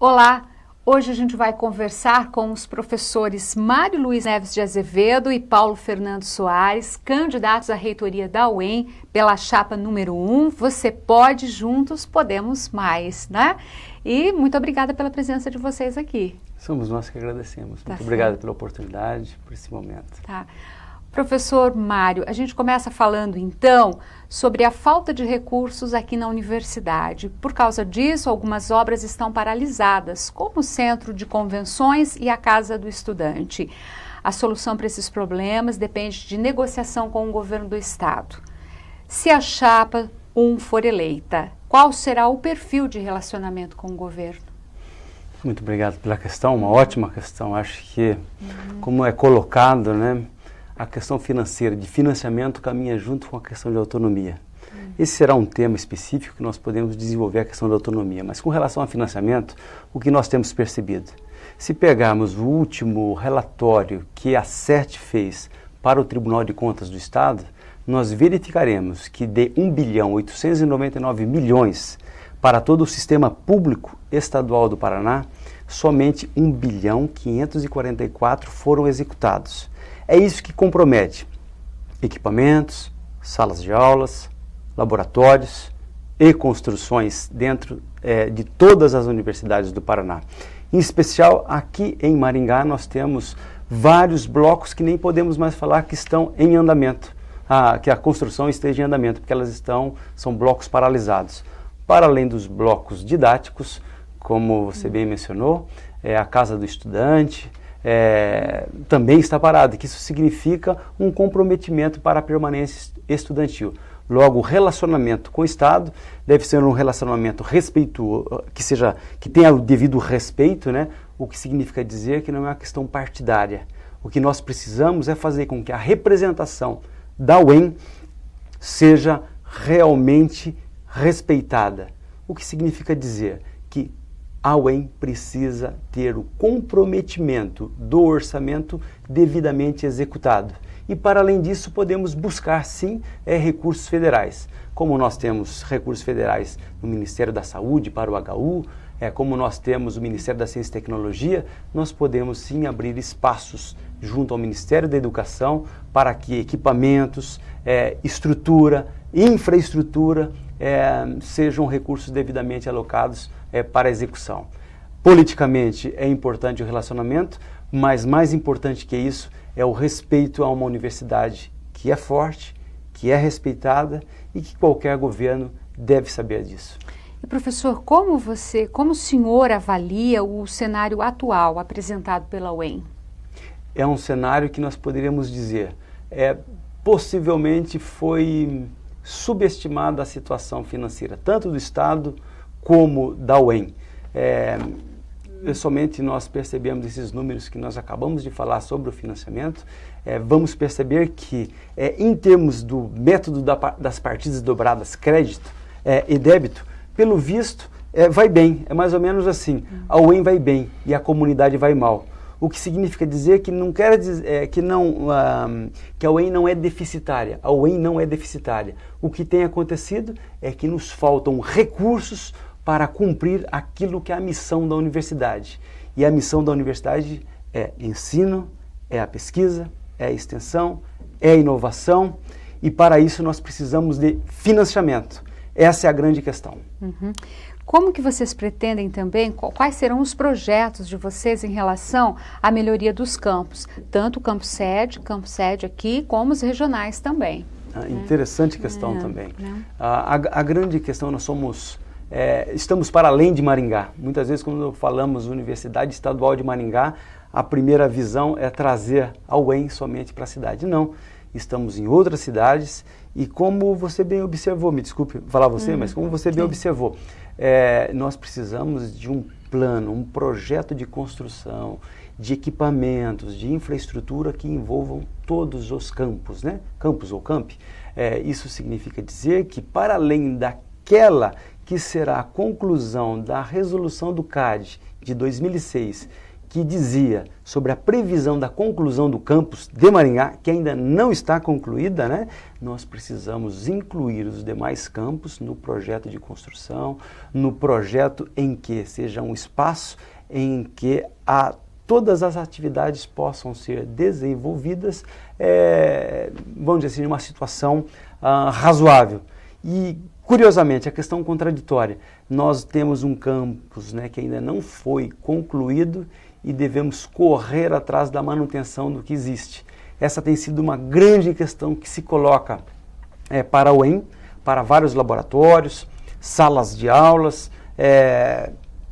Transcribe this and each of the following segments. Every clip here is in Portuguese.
Olá, hoje a gente vai conversar com os professores Mário Luiz Neves de Azevedo e Paulo Fernando Soares, candidatos à reitoria da UEM pela chapa número 1. Você pode, juntos podemos mais, né? E muito obrigada pela presença de vocês aqui. Somos nós que agradecemos. Tá Muito obrigado pela oportunidade, por esse momento. Tá. Professor Mário, a gente começa falando então sobre a falta de recursos aqui na universidade. Por causa disso, algumas obras estão paralisadas, como o Centro de Convenções e a Casa do Estudante. A solução para esses problemas depende de negociação com o governo do estado. Se a chapa 1 for eleita, qual será o perfil de relacionamento com o governo? Muito obrigado pela questão, uma ótima questão. Acho que, como é colocado, né, a questão financeira, de financiamento, caminha junto com a questão de autonomia. Esse será um tema específico que nós podemos desenvolver, a questão da autonomia. Mas com relação ao financiamento, o que nós temos percebido? Se pegarmos o último relatório que a CERT fez para o Tribunal de Contas do Estado, nós verificaremos que de 1.899 bilhões para todo o sistema público estadual do Paraná, somente 1.544 foram executados. É isso que compromete equipamentos, salas de aulas, laboratórios e construções dentro de todas as universidades do Paraná. Em especial, aqui em Maringá, nós temos vários blocos que nem podemos mais falar que estão em andamento, que a construção esteja em andamento, porque são blocos paralisados. Para além dos blocos didáticos, como você bem mencionou, a Casa do Estudante, também está parado, que isso significa um comprometimento para a permanência estudantil. Logo, o relacionamento com o Estado deve ser um relacionamento respeituoso, que tenha o devido respeito, né? O que significa dizer que não é uma questão partidária. O que nós precisamos é fazer com que a representação da UEM seja realmente respeitada. O que significa dizer que a UEM precisa ter o comprometimento do orçamento devidamente executado. E, para além disso, podemos buscar, sim, recursos federais. Como nós temos recursos federais no Ministério da Saúde para o HU, como nós temos o Ministério da Ciência e Tecnologia, nós podemos, sim, abrir espaços junto ao Ministério da Educação para que equipamentos, estrutura, infraestrutura, sejam recursos devidamente alocados para a execução. Politicamente é importante o relacionamento, mas mais importante que isso é o respeito a uma universidade que é forte, que é respeitada e que qualquer governo deve saber disso. E professor, como o senhor avalia o cenário atual apresentado pela UEM? É um cenário que nós poderíamos dizer, possivelmente foi subestimada a situação financeira, tanto do Estado como da UEM. Somente nós percebemos esses números que nós acabamos de falar sobre o financiamento, vamos perceber que, em termos do método das partidas dobradas, crédito e débito, pelo visto, vai bem, é mais ou menos assim, a UEM vai bem e a comunidade vai mal. O que significa dizer que não quer dizer que a UEM não é deficitária. A UEM não é deficitária. O que tem acontecido é que nos faltam recursos para cumprir aquilo que é a missão da universidade. E a missão da universidade é ensino, é a pesquisa, é a extensão, é a inovação. E para isso nós precisamos de financiamento. Essa é a grande questão. Uhum. Como que vocês pretendem também, quais serão os projetos de vocês em relação à melhoria dos campos? Tanto o campo sede aqui, como os regionais também. Interessante questão também. A grande questão, estamos para além de Maringá. Muitas vezes, quando falamos Universidade Estadual de Maringá, a primeira visão é trazer a UEM somente para a cidade. Não, estamos em outras cidades e como você bem observou, me desculpe falar você, mas como você bem observou, nós precisamos de um plano, um projeto de construção, de equipamentos, de infraestrutura que envolvam todos os campos, né? Campus ou campi. Isso significa dizer que, para além daquela que será a conclusão da resolução do CAD de 2006, que dizia sobre a previsão da conclusão do campus de Maringá, que ainda não está concluída, né? Nós precisamos incluir os demais campos no projeto de construção, no projeto em que seja um espaço em que todas as atividades possam ser desenvolvidas, vamos dizer assim, numa situação razoável. E, curiosamente, a questão contraditória, nós temos um campus, né, que ainda não foi concluído e devemos correr atrás da manutenção do que existe. Essa tem sido uma grande questão que se coloca para o UEM, para vários laboratórios, salas de aulas,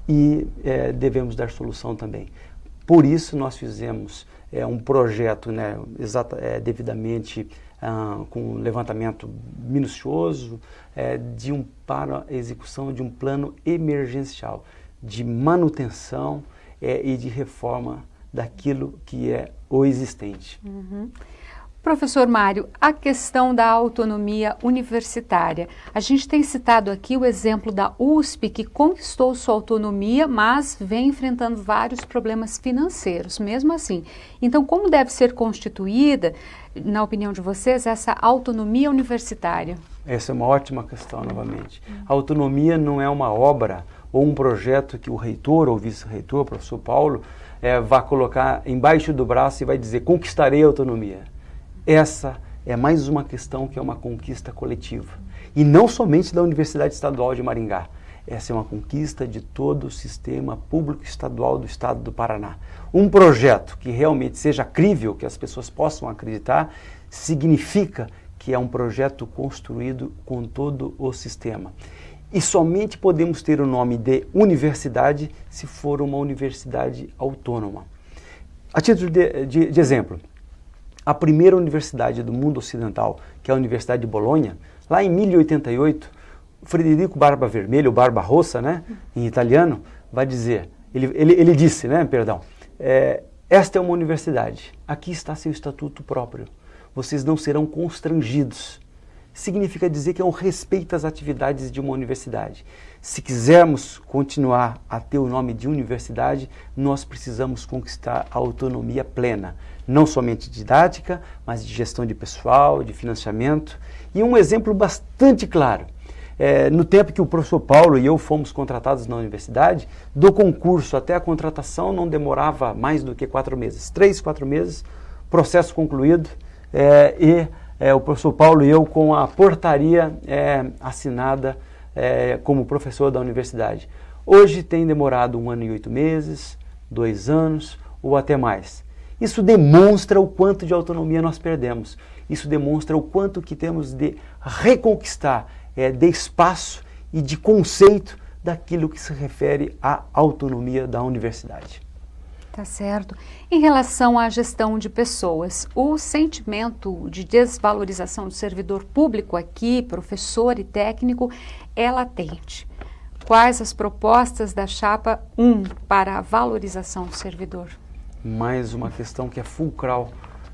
e devemos dar solução também. Por isso nós fizemos um projeto, né, devidamente com levantamento minucioso, para a execução de um plano emergencial de manutenção e de reforma daquilo que é o existente. Uhum. Professor Mário, a questão da autonomia universitária. A gente tem citado aqui o exemplo da USP, que conquistou sua autonomia, mas vem enfrentando vários problemas financeiros, mesmo assim. Então, como deve ser constituída, na opinião de vocês, essa autonomia universitária? Essa é uma ótima questão, novamente. A autonomia não é uma obra ou um projeto que o reitor ou vice-reitor, o professor Paulo, vai colocar embaixo do braço e vai dizer, conquistarei a autonomia. Essa é mais uma questão que é uma conquista coletiva. E não somente da Universidade Estadual de Maringá. Essa é uma conquista de todo o sistema público estadual do estado do Paraná. Um projeto que realmente seja crível, que as pessoas possam acreditar, significa que é um projeto construído com todo o sistema. E somente podemos ter o nome de universidade se for uma universidade autônoma. A título de exemplo, a primeira universidade do mundo ocidental, que é a Universidade de Bolonha, lá em 1088, Frederico Barbavermelho, ou Barbarossa, né, em italiano, vai dizer, ele disse, né, esta é uma universidade, aqui está seu estatuto próprio, vocês não serão constrangidos. Significa dizer que é um respeito às atividades de uma universidade. Se quisermos continuar a ter o nome de universidade, nós precisamos conquistar a autonomia plena, não somente didática, mas de gestão de pessoal, de financiamento. E um exemplo bastante claro, no tempo que o professor Paulo e eu fomos contratados na universidade, do concurso até a contratação não demorava mais do que 4 meses, 3, 4 meses, processo concluído, o professor Paulo e eu com a portaria assinada como professor da universidade. Hoje tem demorado 1 ano e 8 meses, 2 anos ou até mais. Isso demonstra o quanto de autonomia nós perdemos. Isso demonstra o quanto que temos de reconquistar de espaço e de conceito daquilo que se refere à autonomia da universidade. Tá certo. Em relação à gestão de pessoas, o sentimento de desvalorização do servidor público aqui, professor e técnico, é latente. Quais as propostas da chapa 1 para a valorização do servidor? Mais uma questão que é fulcral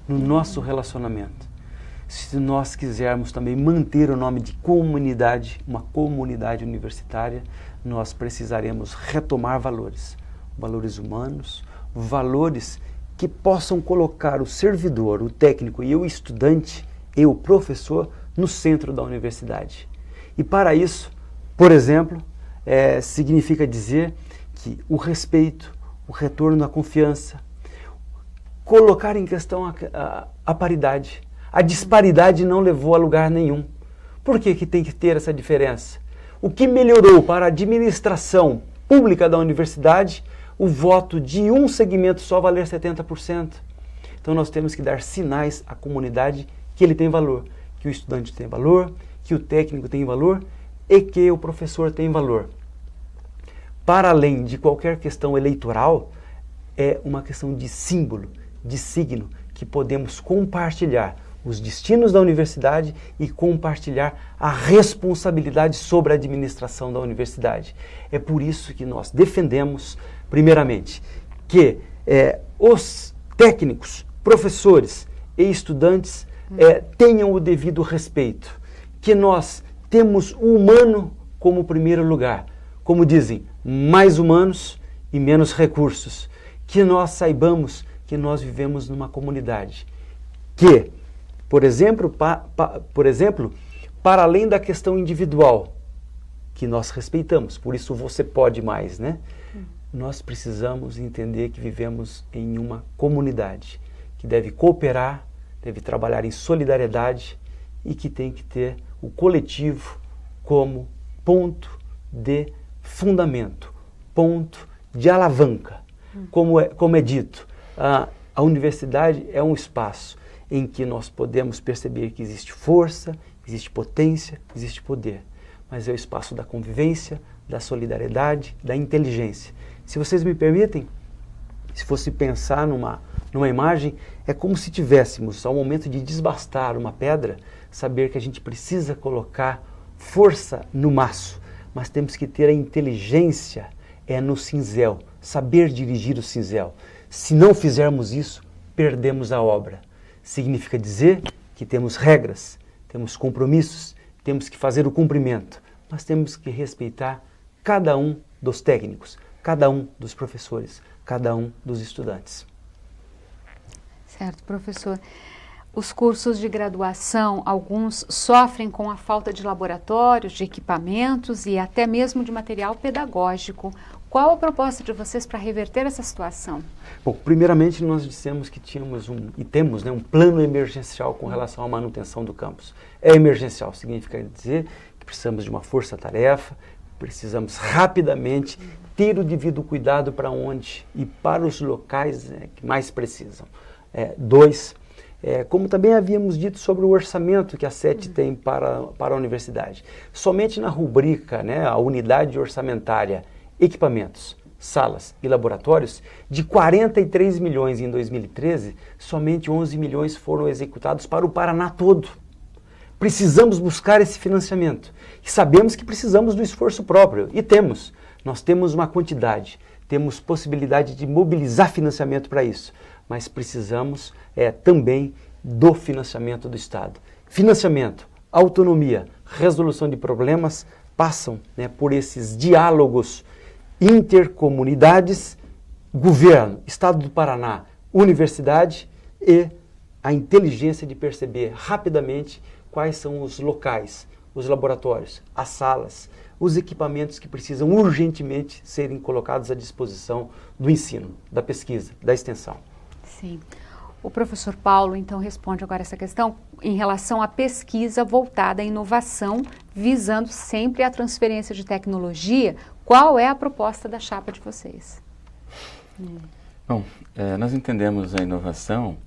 no nosso relacionamento. Se nós quisermos também manter o nome de comunidade, uma comunidade universitária, nós precisaremos retomar valores humanos, valores que possam colocar o servidor, o técnico e o estudante e o professor no centro da universidade. E para isso, por exemplo, significa dizer que o respeito, o retorno à confiança, colocar em questão a paridade. A disparidade não levou a lugar nenhum. Por que tem que ter essa diferença? O que melhorou para a administração pública da universidade o voto de um segmento só valer 70%. Então nós temos que dar sinais à comunidade que ele tem valor, que o estudante tem valor, que o técnico tem valor e que o professor tem valor. Para além de qualquer questão eleitoral, é uma questão de símbolo, de signo, que podemos compartilhar os destinos da universidade e compartilhar a responsabilidade sobre a administração da universidade. É por isso que nós defendemos, primeiramente, que os técnicos, professores e estudantes tenham o devido respeito, que nós temos o humano como primeiro lugar, como dizem, mais humanos e menos recursos, que nós saibamos que nós vivemos numa comunidade que, por exemplo, para além da questão individual, que nós respeitamos, por isso você pode mais, né? Nós precisamos entender que vivemos em uma comunidade que deve cooperar, deve trabalhar em solidariedade e que tem que ter o coletivo como ponto de fundamento, ponto de alavanca. Como é dito, a universidade é um espaço em que nós podemos perceber que existe força, existe potência, existe poder, mas é o espaço da convivência, da solidariedade, da inteligência. Se vocês me permitem, se fosse pensar numa imagem, é como se tivéssemos, ao momento de desbastar uma pedra, saber que a gente precisa colocar força no maço, mas temos que ter a inteligência no cinzel, saber dirigir o cinzel. Se não fizermos isso, perdemos a obra. Significa dizer que temos regras, temos compromissos, temos que fazer o cumprimento, mas temos que respeitar cada um dos técnicos, cada um dos professores, cada um dos estudantes. Certo, professor. Os cursos de graduação, alguns sofrem com a falta de laboratórios, de equipamentos e até mesmo de material pedagógico. Qual a proposta de vocês para reverter essa situação? Bom, primeiramente nós dissemos que tínhamos temos um plano emergencial com relação à manutenção do campus. É emergencial, significa dizer que precisamos de uma força-tarefa, precisamos rapidamente ter o devido cuidado para onde e para os locais que mais precisam. Como também havíamos dito sobre o orçamento que a SET tem para a universidade. Somente na rubrica, a unidade orçamentária, equipamentos, salas e laboratórios, de 43 milhões em 2013, somente 11 milhões foram executados para o Paraná todo. Precisamos buscar esse financiamento. E sabemos que precisamos do esforço próprio. E temos. Nós temos uma quantidade, temos possibilidade de mobilizar financiamento para isso. Mas precisamos também do financiamento do Estado. Financiamento, autonomia, resolução de problemas passam por esses diálogos intercomunidades, governo, Estado do Paraná, universidade e a inteligência de perceber rapidamente quais são os locais, os laboratórios, as salas, os equipamentos que precisam urgentemente serem colocados à disposição do ensino, da pesquisa, da extensão. Sim. O professor Paulo, então, responde agora essa questão em relação à pesquisa voltada à inovação, visando sempre a transferência de tecnologia. Qual é a proposta da chapa de vocês? Bom, nós entendemos a inovação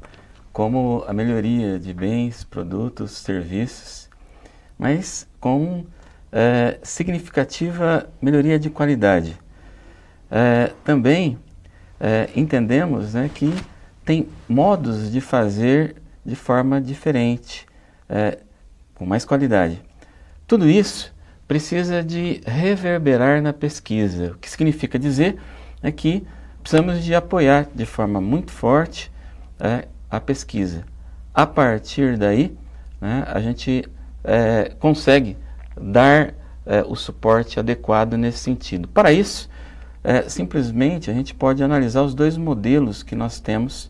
como a melhoria de bens, produtos, serviços, mas com significativa melhoria de qualidade. Também entendemos que tem modos de fazer de forma diferente, com mais qualidade. Tudo isso precisa de reverberar na pesquisa, o que significa dizer que precisamos de apoiar de forma muito forte a pesquisa. A partir daí, a gente consegue dar o suporte adequado nesse sentido. Para isso, simplesmente a gente pode analisar os dois modelos que nós temos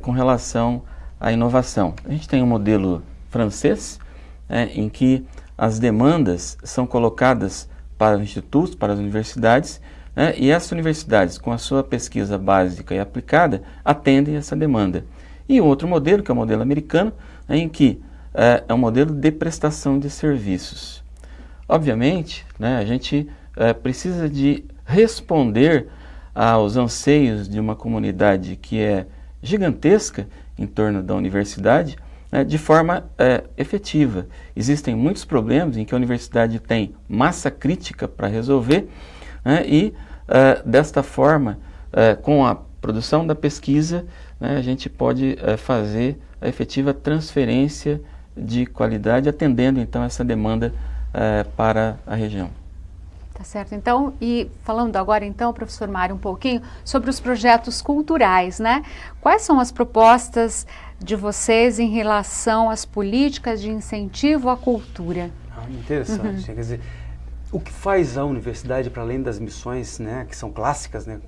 com relação à inovação. A gente tem um modelo francês, em que as demandas são colocadas para os institutos, para as universidades, e essas universidades, com a sua pesquisa básica e aplicada, atendem essa demanda. E outro modelo, que é o modelo americano, em que é um modelo de prestação de serviços. Obviamente, a gente precisa de responder aos anseios de uma comunidade que é gigantesca em torno da universidade, de forma efetiva. Existem muitos problemas em que a universidade tem massa crítica para resolver, e desta forma, com a produção da pesquisa, a gente pode fazer a efetiva transferência de qualidade, atendendo então essa demanda para a região. Tá certo. Então, e falando agora então, professor Mário, um pouquinho sobre os projetos culturais, Quais são as propostas de vocês em relação às políticas de incentivo à cultura? Interessante. Quer dizer, O que faz a universidade, para além das missões, né, que são clássicas, né,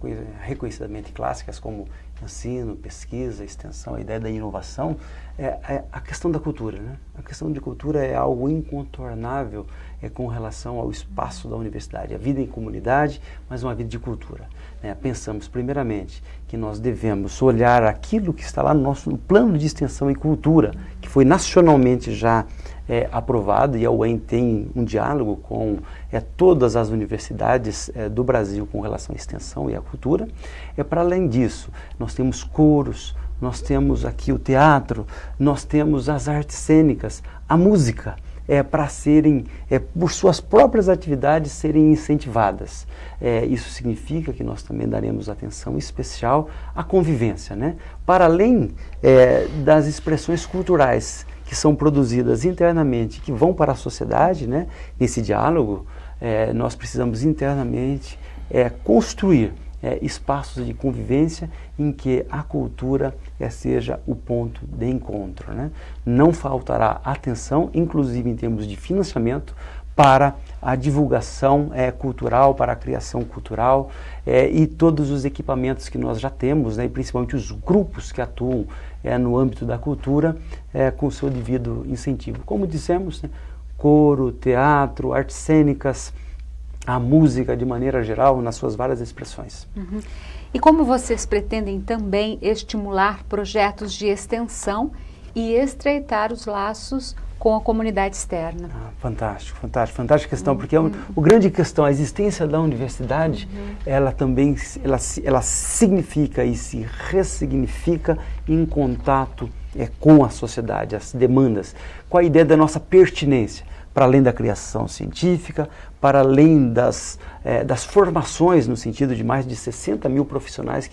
reconhecidamente clássicas, como ensino, pesquisa, extensão, a ideia da inovação, é a questão da cultura, né? A questão de cultura é algo incontornável com relação ao espaço da universidade, a vida em comunidade, mas uma vida de cultura, né? Pensamos, primeiramente, que nós devemos olhar aquilo que está lá no nosso plano de extensão e cultura, que foi nacionalmente já aprovado, e a UEM tem um diálogo com todas as universidades do Brasil com relação à extensão e à cultura. Para além disso, nós temos coros, nós temos aqui o teatro, nós temos as artes cênicas, a música, para serem, por suas próprias atividades, serem incentivadas. Isso significa que nós também daremos atenção especial à convivência, né? Para além das expressões culturais que são produzidas internamente, que vão para a sociedade, né? Nesse diálogo, nós precisamos internamente construir espaços de convivência em que a cultura seja o ponto de encontro, né? Não faltará atenção, inclusive em termos de financiamento, para a divulgação cultural, para a criação cultural e todos os equipamentos que nós já temos, né, e principalmente os grupos que atuam no âmbito da cultura com o seu devido incentivo. Como dissemos, né, coro, teatro, artes cênicas, a música de maneira geral, nas suas várias expressões. Uhum. E como vocês pretendem também estimular projetos de extensão e estreitar os laços com a comunidade externa? Fantástica questão, porque o grande questão, a existência da universidade, ela também ela significa e se ressignifica em contato com a sociedade, as demandas, com a ideia da nossa pertinência, para além da criação científica, para além das formações, no sentido de mais de 60 mil profissionais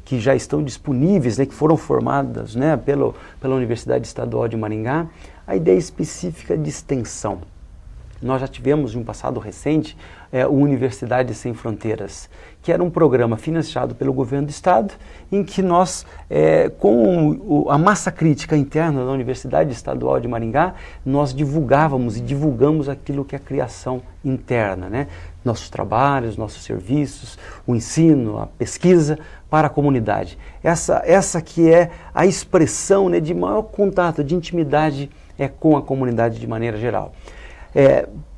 que já estão disponíveis, né, que foram formadas, né, pela Universidade Estadual de Maringá, a ideia específica de extensão. Nós já tivemos, em um passado recente, o Universidade Sem Fronteiras, que era um programa financiado pelo governo do Estado, em que nós, com a massa crítica interna da Universidade Estadual de Maringá, nós divulgávamos e divulgamos aquilo que é a criação interna, né? Nossos trabalhos, nossos serviços, o ensino, a pesquisa para a comunidade. Essa que é a expressão, né, de maior contato, de intimidade com a comunidade de maneira geral.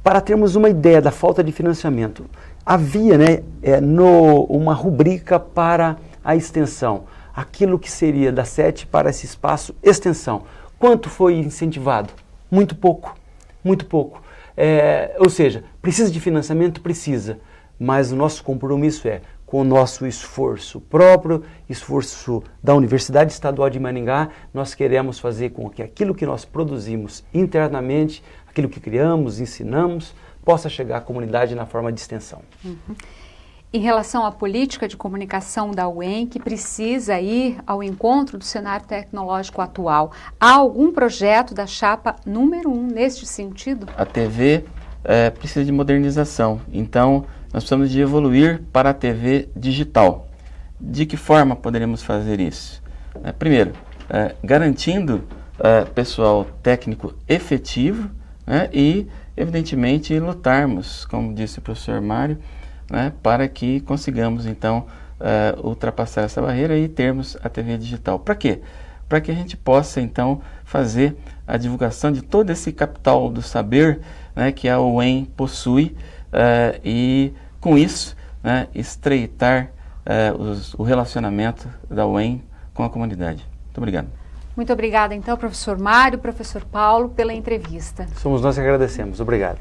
Para termos uma ideia da falta de financiamento, havia, né, uma rubrica para a extensão, aquilo que seria da SET para esse espaço extensão. Quanto foi incentivado? Muito pouco, muito pouco. Ou seja, precisa de financiamento? Precisa, mas o nosso compromisso com o nosso esforço próprio, esforço da Universidade Estadual de Maringá, nós queremos fazer com que aquilo que nós produzimos internamente, aquilo que criamos, ensinamos, possa chegar à comunidade na forma de extensão. Uhum. Em relação à política de comunicação da UEM, que precisa ir ao encontro do cenário tecnológico atual, há algum projeto da chapa número 1 neste sentido? A TV precisa de modernização, então nós precisamos de evoluir para a TV digital. De que forma poderemos fazer isso? Primeiro, garantindo pessoal técnico efetivo, né, e, evidentemente, lutarmos, como disse o professor Mário, né, para que consigamos, então, ultrapassar essa barreira e termos a TV digital. Para quê? Para que a gente possa, então, fazer a divulgação de todo esse capital do saber, né, que a UEM possui e, com isso, né, estreitar o relacionamento da UEM com a comunidade. Muito obrigado. Muito obrigada, então, professor Mário, professor Paulo, pela entrevista. Somos nós que agradecemos. Obrigado.